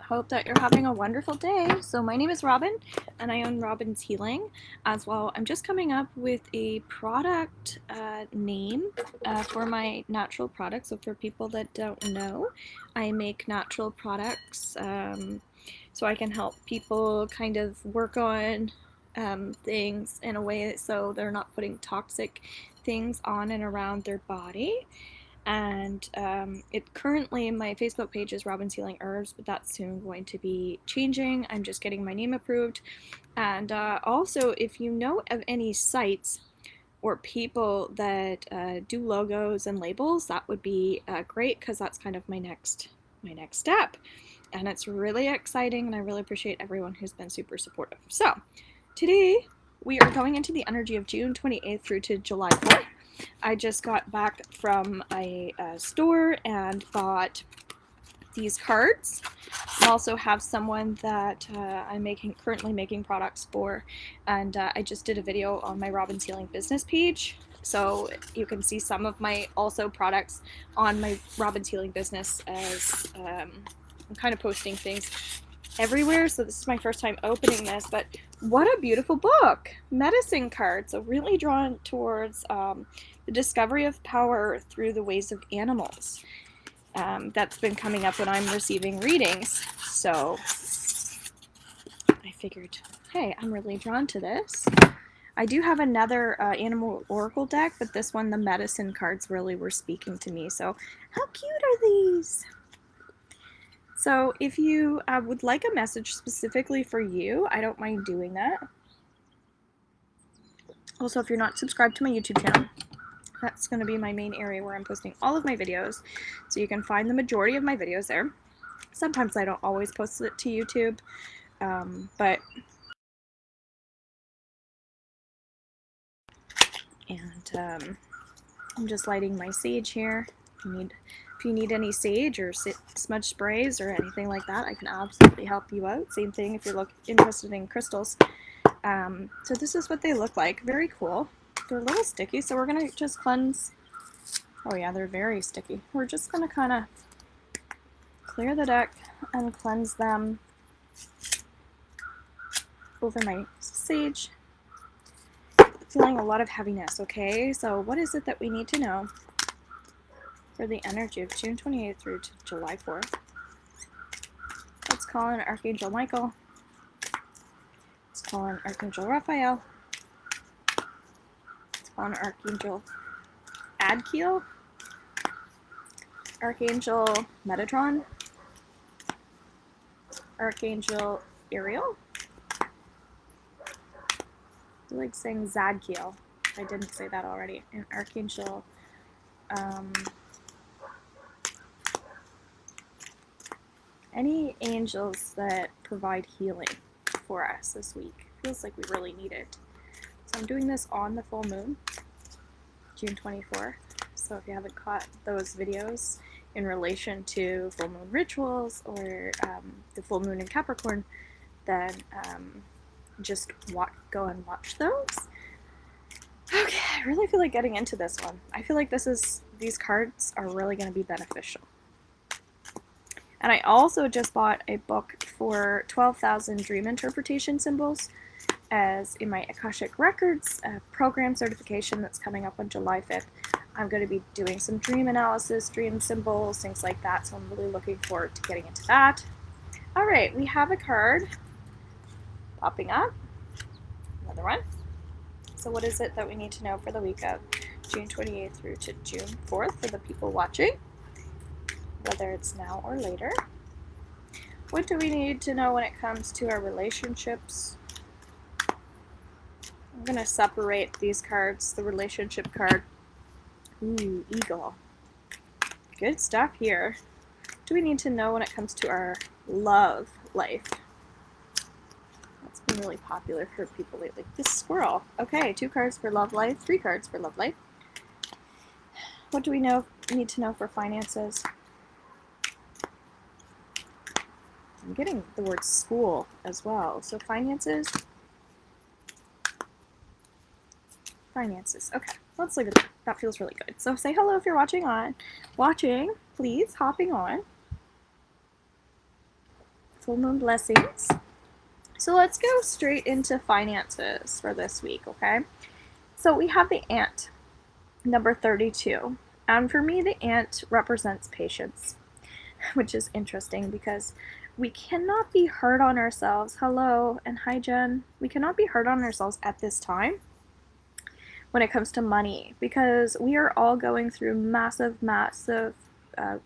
Hope that you're having a wonderful day. So my name is Robin and I own Robin's Healing as well. I'm just coming up with a product name for my natural products. So for people that don't know, I make natural products so I can help people kind of work on things in a way so they're not putting toxic things on and around their body. And it currently, my Facebook page is Robin's Healing Herbs, but that's soon going to be changing. I'm just getting my name approved. And also, if you know of any sites or people that do logos and labels, that would be great, because that's kind of my next step. And it's really exciting, and I really appreciate everyone who's been super supportive. So today we are going into the energy of June 28th through to July 4th. I just got back from a store and bought these cards. I also have someone that I'm currently making products for, and I just did a video on my Robin's Healing business page, so you can see some of my also products on my Robin's Healing business, as I'm kind of posting things everywhere. So this is my first time opening this, but what a beautiful book. Medicine card. So really drawn towards the discovery of power through the ways of animals. That's been coming up when I'm receiving readings. So I figured, hey, I'm really drawn to this. I do have another animal oracle deck, but this one, the medicine cards really were speaking to me. So how cute are these? So if you would like a message specifically for you, I don't mind doing that. Also, if you're not subscribed to my YouTube channel, that's going to be my main area where I'm posting all of my videos. So you can find the majority of my videos there. Sometimes I don't always post it to YouTube, but I'm just lighting my sage here. If you need any sage or smudge sprays or anything like that, I can absolutely help you out. Same thing if you're interested in crystals. So this is what they look like. Very cool. They're a little sticky, so we're going to just cleanse. Oh yeah, they're very sticky. We're just going to kind of clear the deck and cleanse them over my sage. Feeling a lot of heaviness, okay? So what is it that we need to know for the energy of June 28th through to July 4th? Let's call in Archangel Michael. Let's call in Archangel Raphael. Let's call in Archangel Adkiel. Archangel Metatron. Archangel Ariel. I like saying Zadkiel. I didn't say that already. And Archangel any angels that provide healing for us this week. Feels like we really need it. So I'm doing this on the full moon, June 24th. So if you haven't caught those videos in relation to full moon rituals or the full moon in Capricorn, then just go and watch those. Okay, I really feel like getting into this one. I feel like these cards are really going to be beneficial. And I also just bought a book for 12,000 dream interpretation symbols, as in my Akashic Records program certification that's coming up on July 5th. I'm going to be doing some dream analysis, dream symbols, things like that, so I'm really looking forward to getting into that. All right, we have a card popping up. Another one. So what is it that we need to know for the week of June 28th through to June 4th for the people watching, whether it's now or later? What do we need to know when it comes to our relationships? I'm going to separate these cards. The relationship card. Ooh, Eagle. Good stuff here. What do we need to know when it comes to our love life? That's been really popular for people lately. This squirrel. Okay, 2 cards for love life, 3 cards for love life. What do we need to know for finances? I'm getting the word school as well. So finances. Finances. Okay, let's leave it there. That feels really good. So say hello if you're watching, please, hopping on. full moon blessings. So let's go straight into finances for this week, okay? So we have the ant, number 32. And for me, the ant represents patience, which is interesting because we cannot be hard on ourselves. Hello, and hi, Jen. We cannot be hard on ourselves at this time when it comes to money because we are all going through massive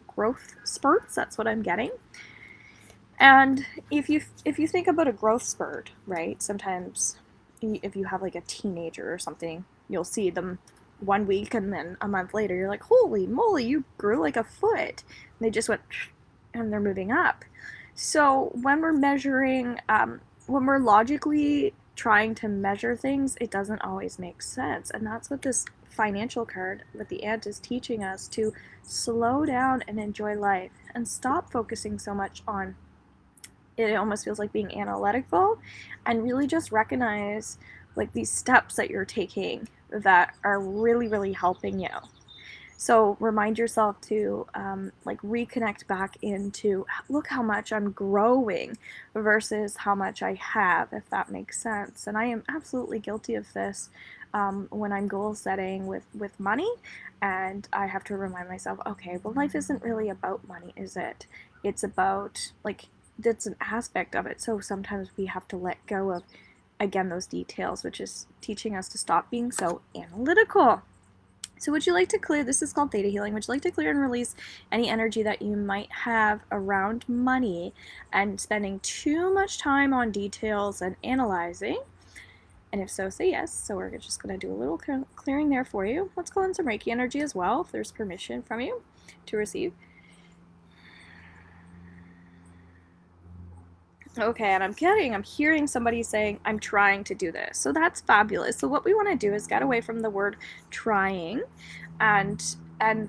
growth spurts. That's what I'm getting. And if you think about a growth spurt, right? Sometimes if you have like a teenager or something, you'll see them 1 week and then a month later you're like, holy moly, you grew like a foot. And they just went and they're moving up. So when we're measuring, when we're logically trying to measure things, it doesn't always make sense. And that's what this financial card with the ant is teaching us, to slow down and enjoy life and stop focusing so much on it. Almost feels like being analytical, and really just recognize like these steps that you're taking that are really, really helping you. So remind yourself to like reconnect back into, look how much I'm growing versus how much I have, if that makes sense. And I am absolutely guilty of this when I'm goal setting with money, and I have to remind myself, okay, well, life isn't really about money, is it? It's about, like, that's an aspect of it. So sometimes we have to let go of, again, those details, which is teaching us to stop being so analytical. So would you like to clear, this is called theta healing, would you like to clear and release any energy that you might have around money and spending too much time on details and analyzing? And if so, say yes. So we're just going to do a little clearing there for you. Let's call in some Reiki energy as well, if there's permission from you to receive. Okay, and I'm hearing somebody saying, I'm trying to do this. So that's fabulous. So what we want to do is get away from the word trying and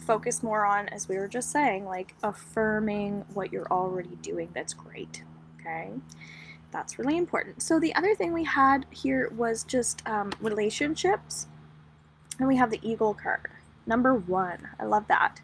focus more on, as we were just saying, like affirming what you're already doing. That's great. Okay, that's really important. So the other thing we had here was just relationships, and we have the eagle card, number 1. I love that.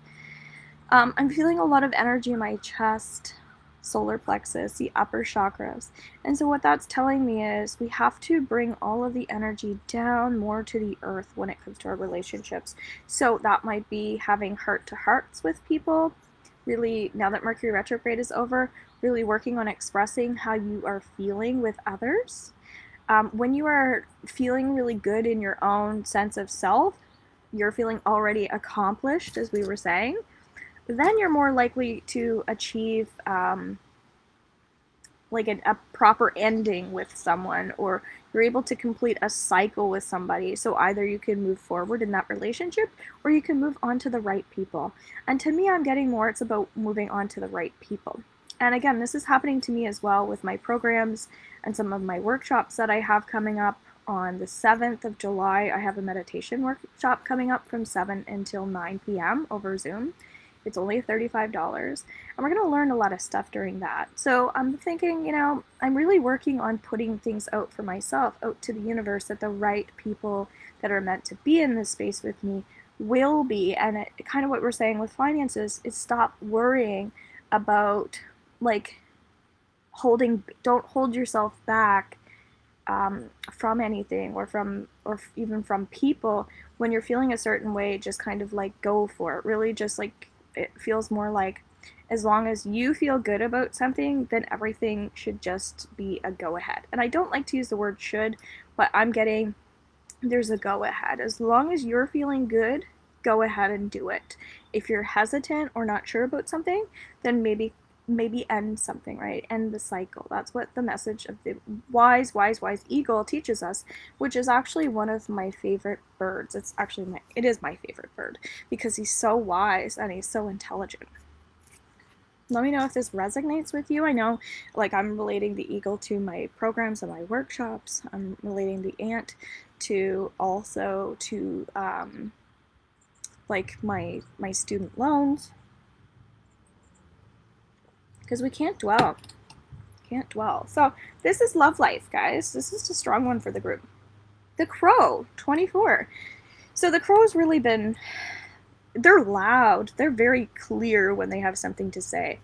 I'm feeling a lot of energy in my chest, solar plexus, the upper chakras. And so what that's telling me is we have to bring all of the energy down more to the earth when it comes to our relationships. So that might be having heart-to-hearts with people, really, now that Mercury retrograde is over, really working on expressing how you are feeling with others. When you are feeling really good in your own sense of self, you're feeling already accomplished, as we were saying, then you're more likely to achieve like a proper ending with someone, or you're able to complete a cycle with somebody. So either you can move forward in that relationship, or you can move on to the right people. And to me, I'm getting more, it's about moving on to the right people. And again, this is happening to me as well with my programs and some of my workshops that I have coming up. On the 7th of July, I have a meditation workshop coming up from 7 until 9 p.m. over Zoom. It's only $35, and we're going to learn a lot of stuff during that. So I'm thinking, I'm really working on putting things out for myself, out to the universe, that the right people that are meant to be in this space with me will be. And kind of what we're saying with finances is stop worrying about, like, don't hold yourself back from anything, or even from people. When you're feeling a certain way, just kind of like go for it. Really just like, it feels more like, as long as you feel good about something, then everything should just be a go ahead. And I don't like to use the word should, but I'm getting there's a go ahead. As long as you're feeling good, go ahead and do it. If you're hesitant or not sure about something, then maybe end something, right? End the cycle. That's what the message of the wise eagle teaches us, which is actually one of my favorite birds. It is my favorite bird because he's so wise and he's so intelligent. Let me know if this resonates with you. I know, like, I'm relating the eagle to my programs and my workshops. I'm relating the ant to like my student loans. Because we can't dwell. So this is love life, guys. This is a strong one for the group. The crow, 24. So the crow's really been, they're loud. They're very clear when they have something to say.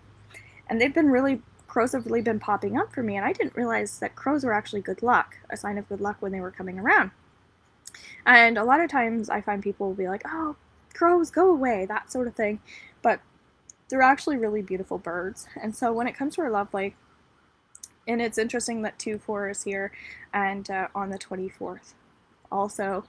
And they've been really crows have really been popping up for me, and I didn't realize that crows were actually good luck, a sign of good luck when they were coming around. And a lot of times I find people will be like, oh, crows, go away, that sort of thing. But they're actually really beautiful birds. And so when it comes to our love life, and it's interesting that 2-4 is here and on the 24th. Also,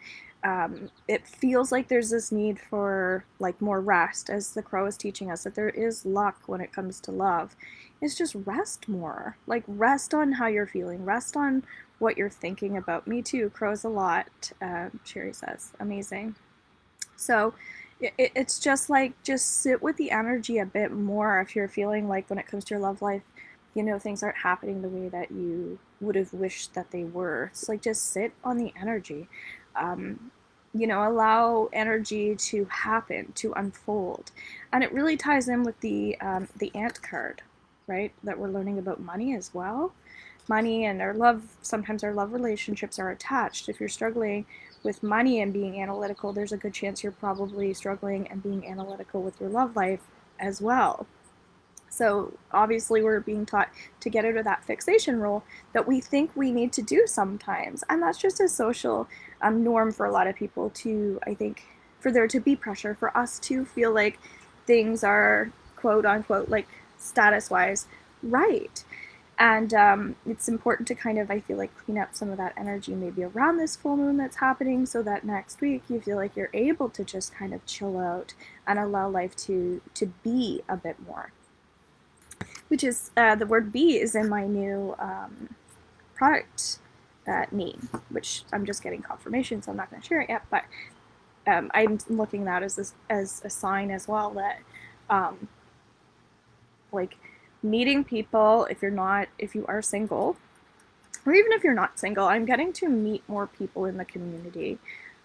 it feels like there's this need for like more rest, as the crow is teaching us that there is luck when it comes to love. It's just rest more. Like rest on how you're feeling, rest on what you're thinking about. Me too, crows a lot, Sherry says. Amazing. So it's just like, just sit with the energy a bit more if you're feeling like when it comes to your love life, things aren't happening the way that you would have wished that they were. It's like, just sit on the energy. Allow energy to happen, to unfold. And it really ties in with the ant card, right? That we're learning about money as well. Money and our love, sometimes our love relationships are attached. If you're struggling with money and being analytical, there's a good chance you're probably struggling and being analytical with your love life as well. So obviously we're being taught to get out of that fixation role that we think we need to do sometimes. And that's just a social norm for a lot of people to, I think, for there to be pressure, for us to feel like things are quote unquote, like status wise, right. And it's important to kind of, I feel like, clean up some of that energy maybe around this full moon that's happening, so that next week you feel like you're able to just kind of chill out and allow life to be a bit more. Which is, the word be is in my new product name, which I'm just getting confirmation, so I'm not going to share it yet, but I'm looking at that as a sign as well that, like, meeting people, if you are single, or even if you're not single, I'm getting to meet more people in the community,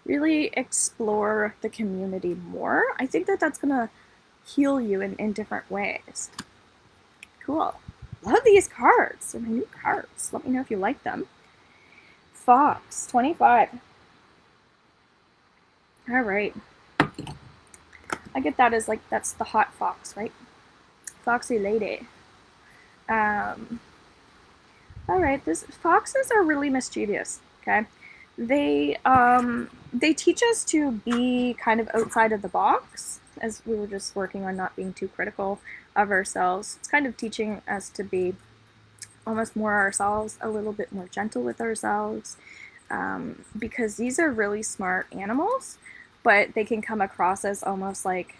really explore the community more. I think that that's going to heal you in different ways. Cool. Love these cards. They're my new cards. Let me know if you like them. Fox, 25. All right. I get that as like, that's the hot fox, right? Foxy lady. All right. Foxes are really mischievous. Okay. They teach us to be kind of outside of the box, as we were just working on not being too critical of ourselves. It's kind of teaching us to be almost more ourselves, a little bit more gentle with ourselves, because these are really smart animals, but they can come across as almost like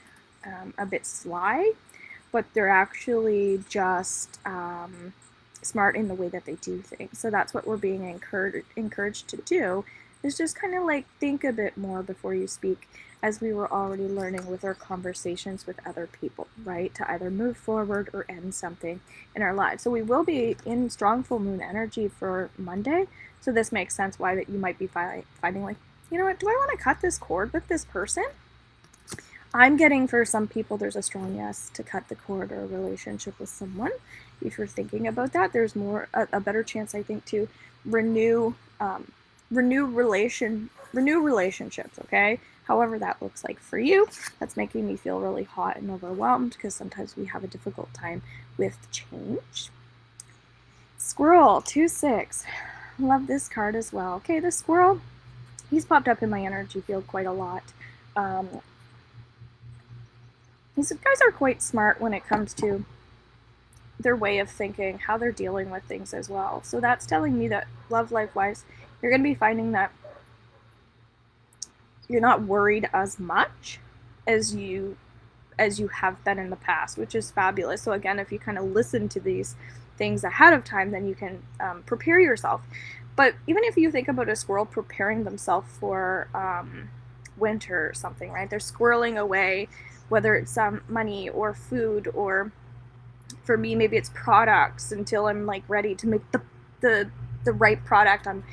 a bit sly, but they're actually just smart in the way that they do things. So that's what we're being encouraged to do, is just kind of like think a bit more before you speak, as we were already learning with our conversations with other people, right? To either move forward or end something in our lives. So we will be in strong full moon energy for Monday. So this makes sense why that you might be finding like, you know what, do I want to cut this cord with this person? I'm getting, for some people, there's a strong yes to cut the cord or a relationship with someone. If you're thinking about that, there's a better chance, I think, to renew relationships, okay? However that looks like for you. That's making me feel really hot and overwhelmed, because sometimes we have a difficult time with change. Squirrel, 2-6. Love this card as well. Okay, the squirrel, he's popped up in my energy field quite a lot. These guys are quite smart when it comes to their way of thinking, how they're dealing with things as well. So that's telling me that love life-wise, you're going to be finding that you're not worried as much as you have been in the past, which is fabulous. So again, if you kind of listen to these things ahead of time, then you can prepare yourself. But even if you think about a squirrel preparing themselves for winter or something, right? They're squirreling away, whether it's money or food, or for me, maybe it's products, until I'm like ready to make the right product. I'm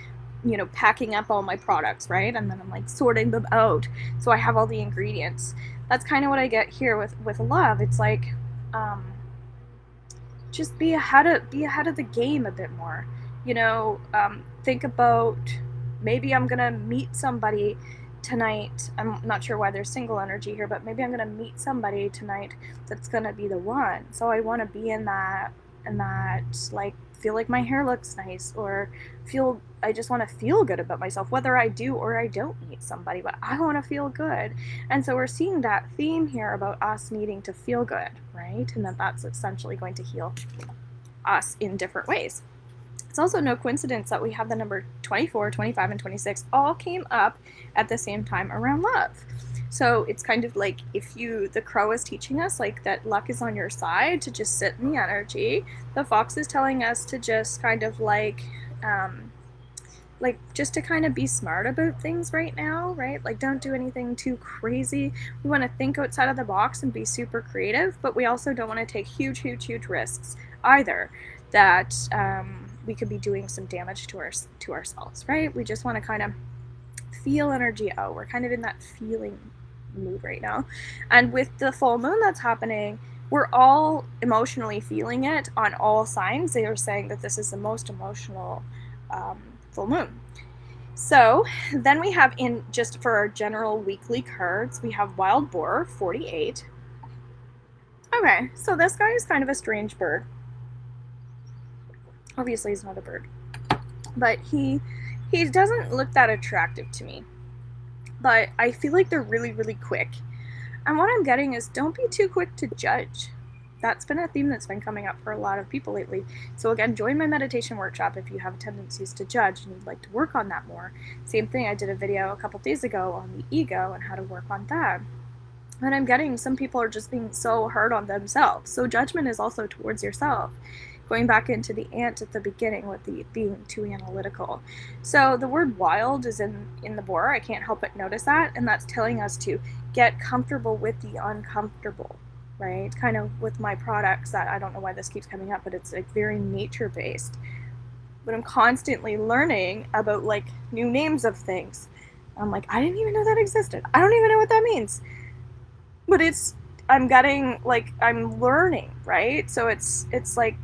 packing up all my products, right? And then I'm like sorting them out, so I have all the ingredients. That's kind of what I get here with love. It's like, just be ahead of the game a bit more. Think about, maybe I'm gonna meet somebody tonight. I'm not sure why there's single energy here, but maybe I'm gonna meet somebody tonight that's gonna be the one. So I want to be in that and that like feel like my hair looks nice, or I just want to feel good about myself, whether I do or I don't meet somebody, but I want to feel good. And so we're seeing that theme here about us needing to feel good, right? And that's essentially going to heal us in different ways. It's also no coincidence that we have the number 24, 25, and 26 all came up at the same time around love. So it's kind of like the crow is teaching us like that luck is on your side, to just sit in the energy. The fox is telling us to just kind of like just to kind of be smart about things right now, right? Like don't do anything too crazy. We want to think outside of the box and be super creative, but we also don't want to take huge risks either, that we could be doing some damage to ourselves, right? We just want to kind of feel energy out. We're kind of in that feeling mood right now. And with the full moon that's happening, we're all emotionally feeling it on all signs. They are saying that this is the most emotional full moon. So then we have, in just for our general weekly cards, we have Wild Boar 48. Okay, so this guy is kind of a strange bird. Obviously he's not a bird, but he doesn't look that attractive to me. But I feel like they're really quick. And what I'm getting is, don't be too quick to judge. That's been a theme that's been coming up for a lot of people lately. So again, join my meditation workshop if you have tendencies to judge and you'd like to work on that more. Same thing, I did a video a couple days ago on the ego and how to work on that. And I'm getting some people are just being so hard on themselves. So judgment is also towards yourself. Going back into the ant at the beginning with the being too analytical. So the word wild is in the boar. I can't help but notice that. And that's telling us to get comfortable with the uncomfortable, right? Kind of with my products, that I don't know why this keeps coming up, but it's like very nature based. But I'm constantly learning about like new names of things. I'm like, I didn't even know that existed. I don't even know what that means. But I'm getting like, I'm learning, right? So it's like,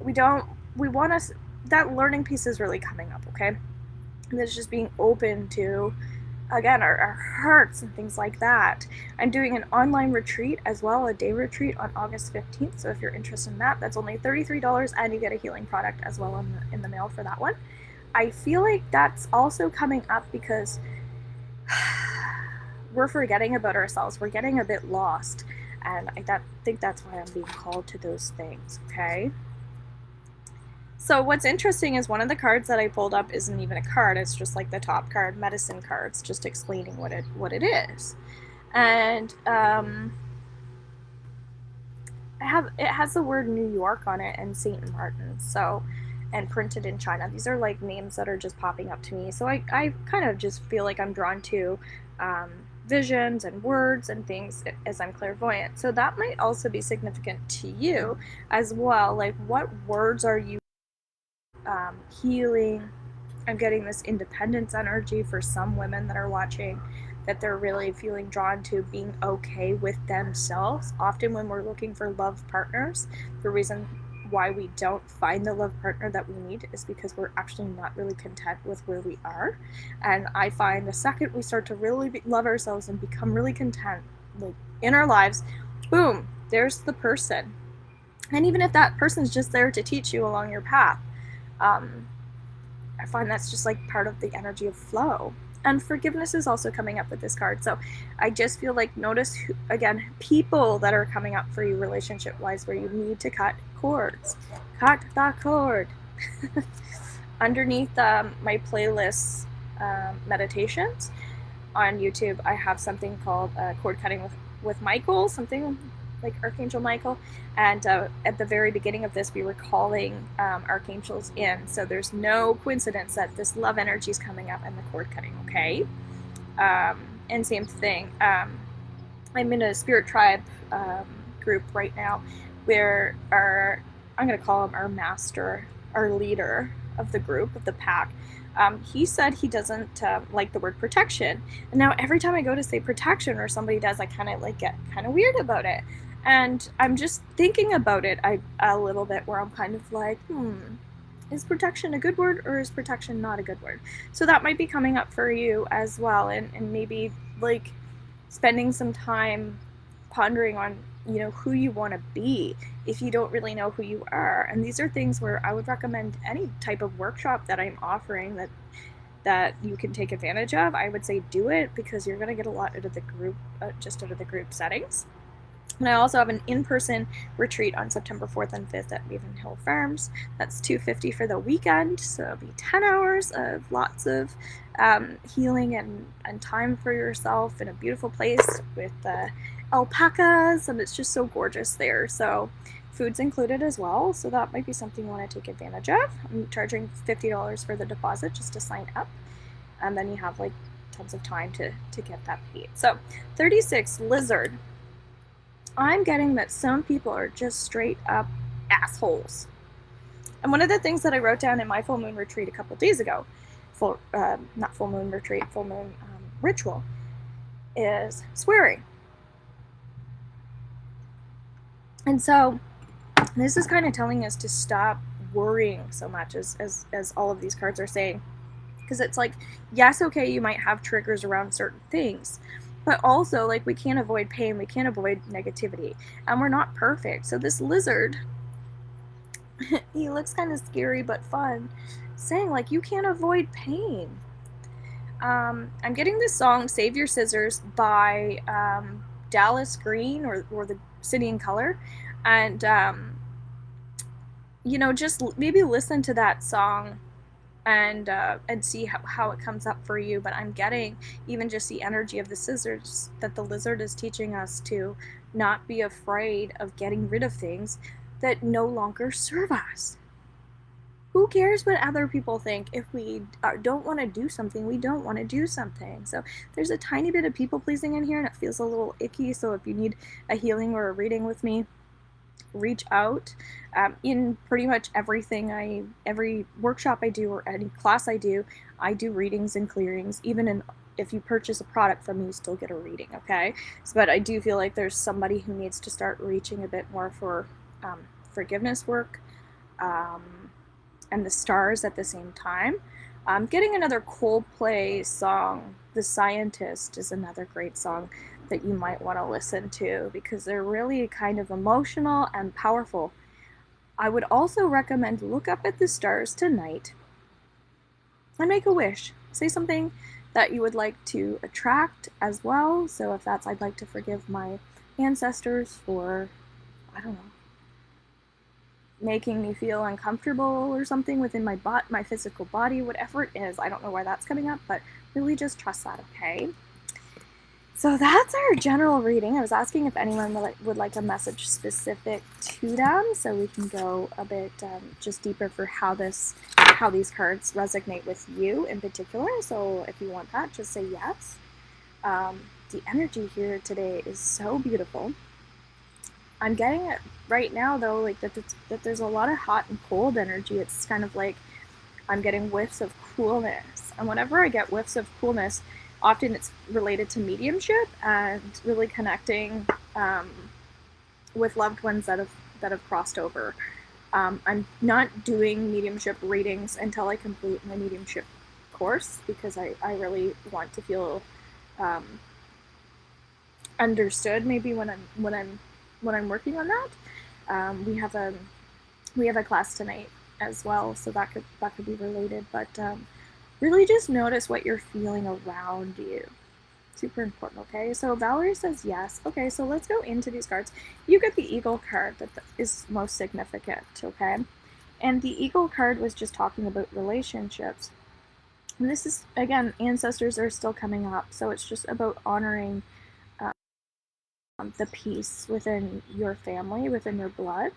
that learning piece is really coming up, okay? And it's just being open to, again, our hearts and things like that. I'm doing an online retreat as well, a day retreat on August 15th. So if you're interested in that, that's only $33, and you get a healing product as well in the mail for that one. I feel like that's also coming up because we're forgetting about ourselves. We're getting a bit lost. And I think that's why I'm being called to those things, okay? So what's interesting is one of the cards that I pulled up isn't even a card. It's just like the top card, medicine cards, just explaining what it is. And it has the word New York on it and St. Martin, so, and printed in China. These are like names that are just popping up to me. So I kind of just feel like I'm drawn to visions and words and things as I'm clairvoyant. So that might also be significant to you as well. Like, what words are you healing? I'm getting this independence energy for some women that are watching, that they're really feeling drawn to being okay with themselves. Often when we're looking for love partners, the reason why we don't find the love partner that we need is because we're actually not really content with where we are. And I find the second we start to really love ourselves and become really content, like in our lives, boom, there's the person. And even if that person's just there to teach you along your path, I find that's just like part of the energy of flow. And forgiveness is also coming up with this card. So I just feel like, notice, again, people that are coming up for you relationship-wise, where you need to cut cords. Cut the cord. Underneath my playlists, meditations on YouTube, I have something called cord cutting with Michael, something like Archangel Michael. And at the very beginning of this, we were calling archangels in. So there's no coincidence that this love energy is coming up and the cord cutting, okay? And same thing, I'm in a spirit tribe group right now where I'm going to call him our master, our leader of the group, of the pack. He said he doesn't like the word protection. And now every time I go to say protection or somebody does, I kind of like get kind of weird about it. And I'm just thinking about it a little bit, where I'm kind of like, is protection a good word, or is protection not a good word? So that might be coming up for you as well, and maybe like spending some time pondering on who you want to be if you don't really know who you are. And these are things where I would recommend any type of workshop that I'm offering that you can take advantage of. I would say do it, because you're going to get a lot out of the group, just out of the group settings. And I also have an in-person retreat on September 4th and 5th at Raven Hill Farms. That's $250 for the weekend, so it'll be 10 hours of lots of healing and time for yourself in a beautiful place with alpacas, and it's just so gorgeous there. So food's included as well, so that might be something you want to take advantage of. I'm charging $50 for the deposit just to sign up, and then you have like tons of time to get that paid. So 36, lizard. I'm getting that some people are just straight up assholes. And one of the things that I wrote down in my full moon retreat a couple days ago, not full moon retreat, full moon ritual, is swearing. And so this is kind of telling us to stop worrying so much, as all of these cards are saying. Because it's like, yes, okay, you might have triggers around certain things, but also, like, we can't avoid pain, we can't avoid negativity, and we're not perfect. So this lizard, he looks kind of scary but fun, saying, like, you can't avoid pain. I'm getting this song, Save Your Scissors, by Dallas Green, or the City in Color, and, just maybe listen to that song and see how it comes up for you. But I'm getting even just the energy of the scissors, that the lizard is teaching us to not be afraid of getting rid of things that no longer serve us. Who cares what other people think? If we don't want to do something, we don't want to do something. So there's a tiny bit of people pleasing in here, and it feels a little icky. So if you need a healing or a reading with me, reach out. In pretty much every workshop I do, or any class I do readings and clearings. Even if you purchase a product from me, you still get a reading, okay? But I do feel like there's somebody who needs to start reaching a bit more for forgiveness work, and the stars at the same time. Getting another Coldplay song, The Scientist, is another great song that you might want to listen to, because they're really kind of emotional and powerful. I would also recommend look up at the stars tonight and make a wish. Say something that you would like to attract as well. So if that's, I'd like to forgive my ancestors for, I don't know, making me feel uncomfortable or something within my physical body, whatever it is. I don't know why that's coming up, but really just trust that, okay? So that's our general reading. I was asking if anyone would like a message specific to them, so we can go a bit just deeper for how these cards resonate with you in particular. So if you want that, just say yes. The energy here today is so beautiful. I'm getting it right now, though, like that there's a lot of hot and cold energy. It's kind of like I'm getting whiffs of coolness. And whenever I get whiffs of coolness, often it's related to mediumship and really connecting with loved ones that have crossed over. I'm not doing mediumship readings until I complete my mediumship course, because I really want to feel understood. Maybe when I'm working on that. We have a class tonight as well, so that could be related. But really just notice what you're feeling around you. Super important, okay? So Valerie says yes. Okay, so let's go into these cards. You get the Eagle card that is most significant, okay? And the Eagle card was just talking about relationships. And this is, again, ancestors are still coming up, so it's just about honoring the peace within your family, within your blood.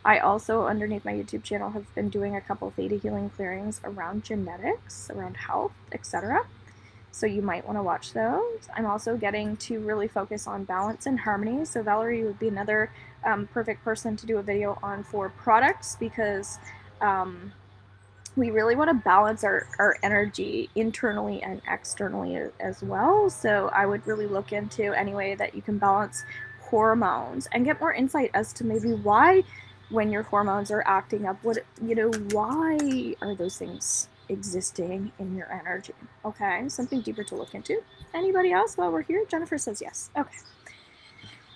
I also, underneath my YouTube channel, have been doing a couple theta healing clearings around genetics, around health, etc. So you might want to watch those. I'm also getting to really focus on balance and harmony. So Valerie would be another perfect person to do a video on for products, because we really want to balance our energy internally and externally as well. So I would really look into any way that you can balance hormones and get more insight as to maybe why, when your hormones are acting up, why are those things existing in your energy? Okay, something deeper to look into. Anybody else while we're here? Jennifer says yes. Okay.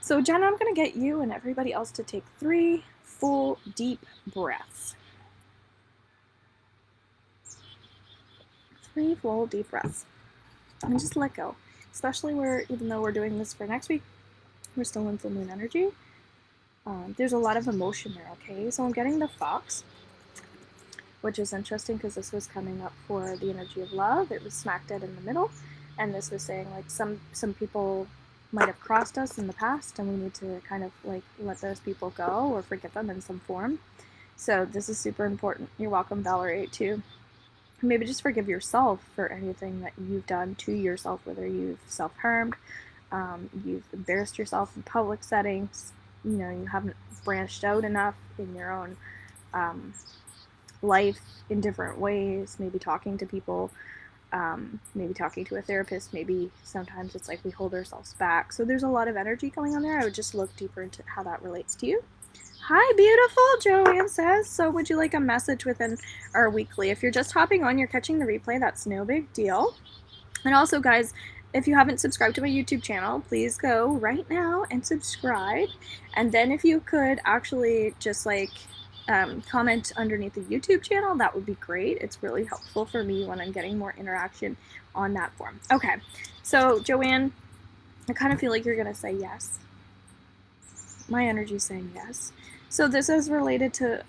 So Jenna, I'm going to get you and everybody else to take 3 full deep breaths. 3 full deep breaths. And just let go. Especially even though we're doing this for next week, we're still in full moon energy. There's a lot of emotion there, okay? So I'm getting the fox, which is interesting because this was coming up for the energy of love. It was smack dead in the middle. And this was saying like some people might have crossed us in the past and we need to kind of like let those people go or forget them in some form. So this is super important. You're welcome, Valerie, too. Maybe just forgive yourself for anything that you've done to yourself, whether you've self-harmed, you've embarrassed yourself in public settings, you know, you haven't branched out enough in your own life in different ways, maybe talking to people, maybe talking to a therapist, maybe sometimes it's like we hold ourselves back. So there's a lot of energy going on there. I would just look deeper into how that relates to you. Hi, beautiful, Joanne says. So would you like a message within our weekly? If you're just hopping on, you're catching the replay, that's no big deal. And also, guys, if you haven't subscribed to my YouTube channel, please go right now and subscribe. And then if you could actually just like comment underneath the YouTube channel, that would be great. It's really helpful for me when I'm getting more interaction on that form. Okay, so Joanne, I kind of feel like you're gonna say yes. My energy is saying yes. So this is related to,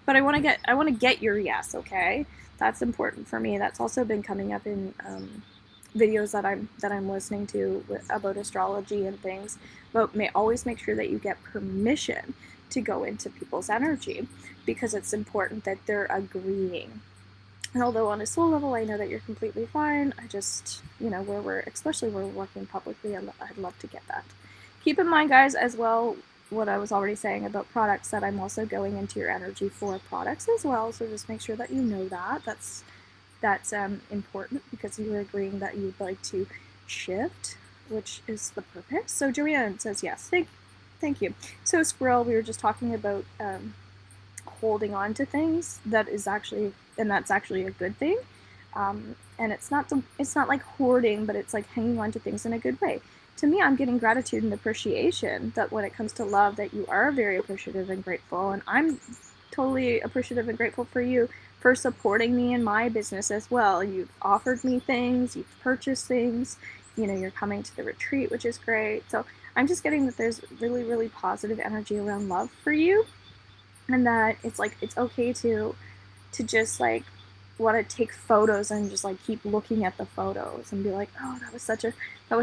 but I want to get your yes. Okay, that's important for me. That's also been coming up in videos that I'm listening to about astrology and things. But always make sure that you get permission to go into people's energy, because it's important that they're agreeing. And although on a soul level I know that you're completely fine, I just, you know, especially where we're working publicly, I'd love to get that. Keep in mind, guys, as well, what I was already saying about products, that I'm also going into your energy for products as well. So just make sure that you know that. That's important, because you were agreeing that you'd like to shift, which is the purpose. So Joanne says yes. Thank you. So Squirrel, we were just talking about holding on to things. That's actually a good thing. And it's not like hoarding, but it's like hanging on to things in a good way. To me, I'm getting gratitude and appreciation that when it comes to love, that you are very appreciative and grateful. And I'm totally appreciative and grateful for you for supporting me in my business as well. You've offered me things, you've purchased things, you know, you're coming to the retreat, which is great. So I'm just getting that there's really, really positive energy around love for you. And that it's like, it's okay to just like want to take photos and just like keep looking at the photos and be like, oh, that was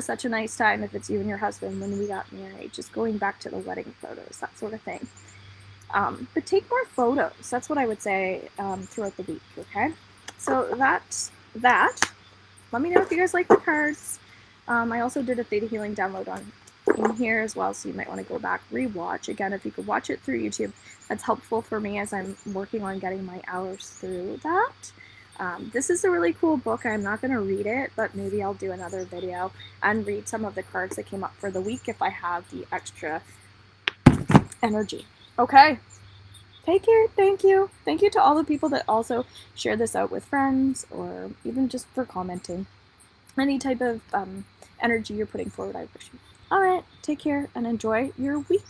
such a nice time, if it's you and your husband when we got married, just going back to the wedding photos, that sort of thing. But take more photos. That's what I would say throughout the week, okay? So that's that. Let me know if you guys like the cards. I also did a Theta Healing download in here as well, so you might want to go back, rewatch. Again, if you could watch it through YouTube, that's helpful for me as I'm working on getting my hours through that. This is a really cool book. I'm not going to read it, but maybe I'll do another video and read some of the cards that came up for the week if I have the extra energy. Okay. Take care. Thank you. Thank you to all the people that also share this out with friends, or even just for commenting. Any type of energy you're putting forward, I appreciate. All right. Take care and enjoy your week.